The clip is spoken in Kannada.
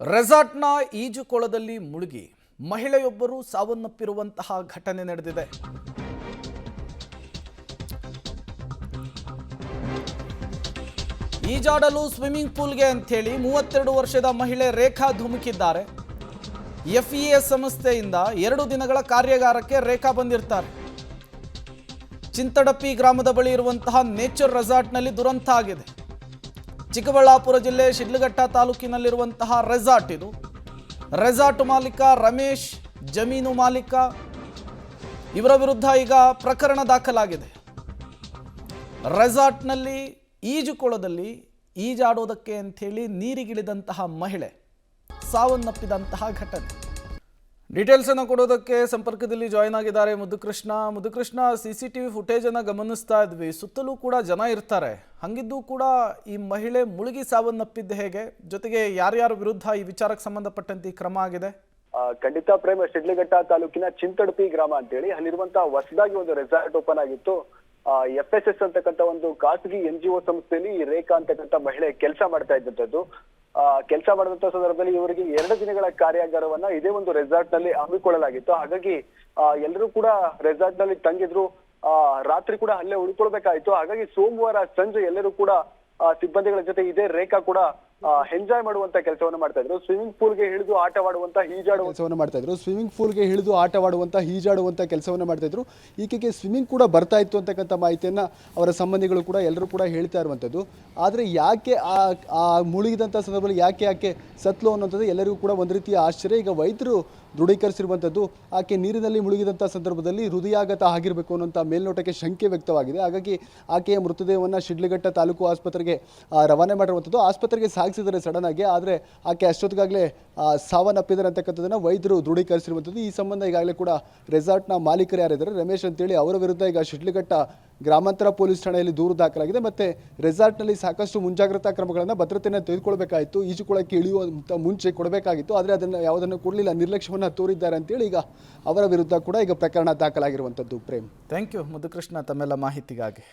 ರೆಸಾರ್ಟ್ನ ಈಜುಕೊಳದಲ್ಲಿ ಮುಳುಗಿ ಮಹಿಳೆಯೊಬ್ಬರು ಸಾವನ್ನಪ್ಪಿರುವಂತಹ ಘಟನೆ ನಡೆದಿದೆ. ಈಜಾಡಲು ಸ್ವಿಮ್ಮಿಂಗ್ ಪೂಲ್ಗೆ ಅಂಥೇಳಿ 32 ವರ್ಷದ ಮಹಿಳೆ ರೇಖಾ ಧುಮುಕಿದ್ದಾರೆ. FEA ಸಂಸ್ಥೆಯಿಂದ 2 ದಿನಗಳ ಕಾರ್ಯಾಗಾರಕ್ಕೆ ರೇಖಾ ಬಂದಿರ್ತಾರೆ. ಚಿಂತಡಪ್ಪಿ ಗ್ರಾಮದ ಬಳಿ ಇರುವಂತಹ ನೇಚರ್ ರೆಸಾರ್ಟ್ನಲ್ಲಿ ದುರಂತ ಆಗಿದೆ. ಚಿಕ್ಕಬಳ್ಳಾಪುರ ಜಿಲ್ಲೆ ಶಿಡ್ಲಘಟ್ಟ ತಾಲೂಕಿನಲ್ಲಿರುವಂತಹ ರೆಸಾರ್ಟ್ ಇದು. ರೆಸಾರ್ಟ್ ಮಾಲೀಕ ರಮೇಶ್, ಜಮೀನು ಮಾಲೀಕ ಇವರ ವಿರುದ್ಧ ಈಗ ಪ್ರಕರಣ ದಾಖಲಾಗಿದೆ. ರೆಸಾರ್ಟ್ನಲ್ಲಿ ಈಜುಕೊಳದಲ್ಲಿ ಈಜಾಡೋದಕ್ಕೆ ಅಂಥೇಳಿ ನೀರಿಗಿಳಿದಂತಹ ಮಹಿಳೆ ಸಾವನ್ನಪ್ಪಿದಂತಹ ಘಟನೆ. ಡೀಟೇಲ್ಸ್ ಅನ್ನು ಕೊಡೋದಕ್ಕೆ ಸಂಪರ್ಕದಲ್ಲಿ ಜಾಯಿನ್ ಆಗಿದ್ದಾರೆ ಮುದ್ದುಕೃಷ್ಣ. CCTV ಫುಟೇಜ್ ಅನ್ನು ಗಮನಿಸ್ತಾ ಇದ್ವಿ. ಸುತ್ತಲೂ ಕೂಡ ಜನ ಇರ್ತಾರೆ. ಹಂಗಿದ್ದು ಕೂಡ ಈ ಮಹಿಳೆ ಮುಳುಗಿ ಸಾವನ್ನಪ್ಪಿದ್ದ ಹೇಗೆ? ಜೊತೆಗೆ ಯಾರ್ಯಾರ ವಿರುದ್ಧ ಈ ವಿಚಾರಕ್ಕೆ ಸಂಬಂಧಪಟ್ಟಂತೆ ಈ ಕ್ರಮ ಆಗಿದೆ? ಖಂಡಿತ ಪ್ರೇಮ, ಶಿಡ್ಲಘಟ್ಟ ತಾಲೂಕಿನ ಚಿಂತಡಪಿ ಗ್ರಾಮ ಅಂತೇಳಿ ಅಲ್ಲಿರುವಂತಹ ಹೊಸದಾಗಿ ಒಂದು ರೆಸಾರ್ಟ್ ಓಪನ್ ಆಗಿತ್ತು. FSS ಅಂತಕ್ಕಂಥ ಒಂದು ಖಾಸಗಿ NGO ಸಂಸ್ಥೆಯಲ್ಲಿ ರೇಖಾ ಅಂತಕ್ಕಂಥ ಮಹಿಳೆ ಕೆಲಸ ಮಾಡ್ತಾ ಇದ್ದಂಥದ್ದು. ಕೆಲಸ ಮಾಡಿದಂತ ಸಂದರ್ಭದಲ್ಲಿ ಇವರಿಗೆ 2 ದಿನಗಳ ಕಾರ್ಯಾಗಾರವನ್ನ ಇದೇ ಒಂದು ರೆಸಾರ್ಟ್ ನಲ್ಲಿ ಹಮ್ಮಿಕೊಳ್ಳಲಾಗಿತ್ತು. ಹಾಗಾಗಿ ಎಲ್ಲರೂ ಕೂಡ ರೆಸಾರ್ಟ್ ನಲ್ಲಿ ತಂಗಿದ್ರು. ರಾತ್ರಿ ಕೂಡ ಅಲ್ಲೇ ಉಳ್ಕೊಳ್ಬೇಕಾಯ್ತು. ಹಾಗಾಗಿ ಸೋಮವಾರ ಸಂಜೆ ಎಲ್ಲರೂ ಕೂಡ ಸಿಬ್ಬಂದಿಗಳ ಜೊತೆ ಇದೇ ರೇಖಾ ಕೂಡ ಎಂಜಾಯ್ ಮಾಡುವಂತ ಕೆಲಸವನ್ನು ಮಾಡ್ತಾ ಇದ್ರು. ಸ್ವಿಮ್ಮಿಂಗ್ ಪೂಲ್ಗೆ ಇಳಿದು ಆಟವಾಡುವಂತ ಕೆಲಸವನ್ನು ಈಜಾಡುವಂತ ಕೆಲಸವನ್ನು ಮಾಡ್ತಾ ಇದ್ರು. ಈಕೆಗೆ ಸ್ವಿಮ್ಮಿಂಗ್ ಕೂಡ ಬರ್ತಾ ಇತ್ತು ಅಂತಕ್ಕಂಥ ಮಾಹಿತಿಯನ್ನ ಅವರ ಸಂಬಂಧಿಗಳು ಕೂಡ ಎಲ್ಲರೂ ಕೂಡ ಹೇಳ್ತಾ ಇರುವಂಥದ್ದು. ಆದರೆ ಯಾಕೆ ಆ ಮುಳುಗಿದಂಥ ಸಂದರ್ಭದಲ್ಲಿ ಯಾಕೆ ಸತ್ಲು ಅನ್ನೋಂಥದ್ದು ಎಲ್ಲರಿಗೂ ಕೂಡ ಒಂದು ರೀತಿಯ ಆಶ್ಚರ್ಯ. ಈಗ ವೈದ್ಯರು ದೃಢೀಕರಿಸಿರುವಂಥದ್ದು ಆಕೆ ನೀರಿನಲ್ಲಿ ಮುಳುಗಿದಂಥ ಸಂದರ್ಭದಲ್ಲಿ ಹೃದಯಾಘಾತ ಆಗಿರಬೇಕು ಅನ್ನೋಂಥ ಮೇಲ್ನೋಟಕ್ಕೆ ಶಂಕೆ ವ್ಯಕ್ತವಾಗಿದೆ. ಹಾಗಾಗಿ ಆಕೆಯ ಮೃತದೇಹವನ್ನು ಶಿಡ್ಲಘಟ್ಟ ತಾಲೂಕು ಆಸ್ಪತ್ರೆಗೆ ರವಾನೆ ಮಾಡಿರುವಂಥದ್ದು. ಆಸ್ಪತ್ರೆಗೆ ಸಾಗಿಸಿದರೆ ಸಡನ್ ಆಗಿ, ಆದರೆ ಆಕೆ ಅಷ್ಟೊತ್ತಿಗಾಗಲೇ ಸಾವನ್ನಪ್ಪಿದ್ದಾರೆ ಅಂತಕ್ಕಂಥದ್ದನ್ನು ವೈದ್ಯರು ದೃಢೀಕರಿಸಿರುವಂಥದ್ದು. ಈ ಸಂಬಂಧ ಈಗಾಗಲೇ ಕೂಡ ರೆಸಾರ್ಟ್ನ ಮಾಲೀಕರು ಯಾರಿದ್ದಾರೆ ರಮೇಶ್ ಅಂತೇಳಿ ಅವರ ವಿರುದ್ಧ ಈಗ ಶಿಡ್ಲಘಟ್ಟ ಗ್ರಾಮಾಂತರ ಪೊಲೀಸ್ ಠಾಣೆಯಲ್ಲಿ ದೂರು ದಾಖಲಾಗಿದೆ. ಮತ್ತು ರೆಸಾರ್ಟ್ನಲ್ಲಿ ಸಾಕಷ್ಟು ಮುಂಜಾಗ್ರತಾ ಕ್ರಮಗಳನ್ನು ಭದ್ರತೆಯನ್ನು ತೆಗೆದುಕೊಳ್ಬೇಕಾಯಿತು. ಈಜುಕೊಳಕ್ಕೆ ಇಳಿಯುವಂಥ ಮುಂಚೆ ಕೊಡಬೇಕಾಗಿತ್ತು, ಆದರೆ ಅದನ್ನು ಯಾವುದನ್ನು ಕೊಡಲಿಲ್ಲ, ನಿರ್ಲಕ್ಷ್ಯವನ್ನು ತೋರಿದ್ದಾರೆ ಅಂತೇಳಿ ಈಗ ಅವರ ವಿರುದ್ಧ ಕೂಡ ಈಗ ಪ್ರಕರಣ ದಾಖಲಾಗಿರುವಂಥದ್ದು. ಪ್ರೇಮ್, ಥ್ಯಾಂಕ್ ಯು ಮುದ್ದುಕೃಷ್ಣ ತಮ್ಮೆಲ್ಲ ಮಾಹಿತಿಗಾಗಿ.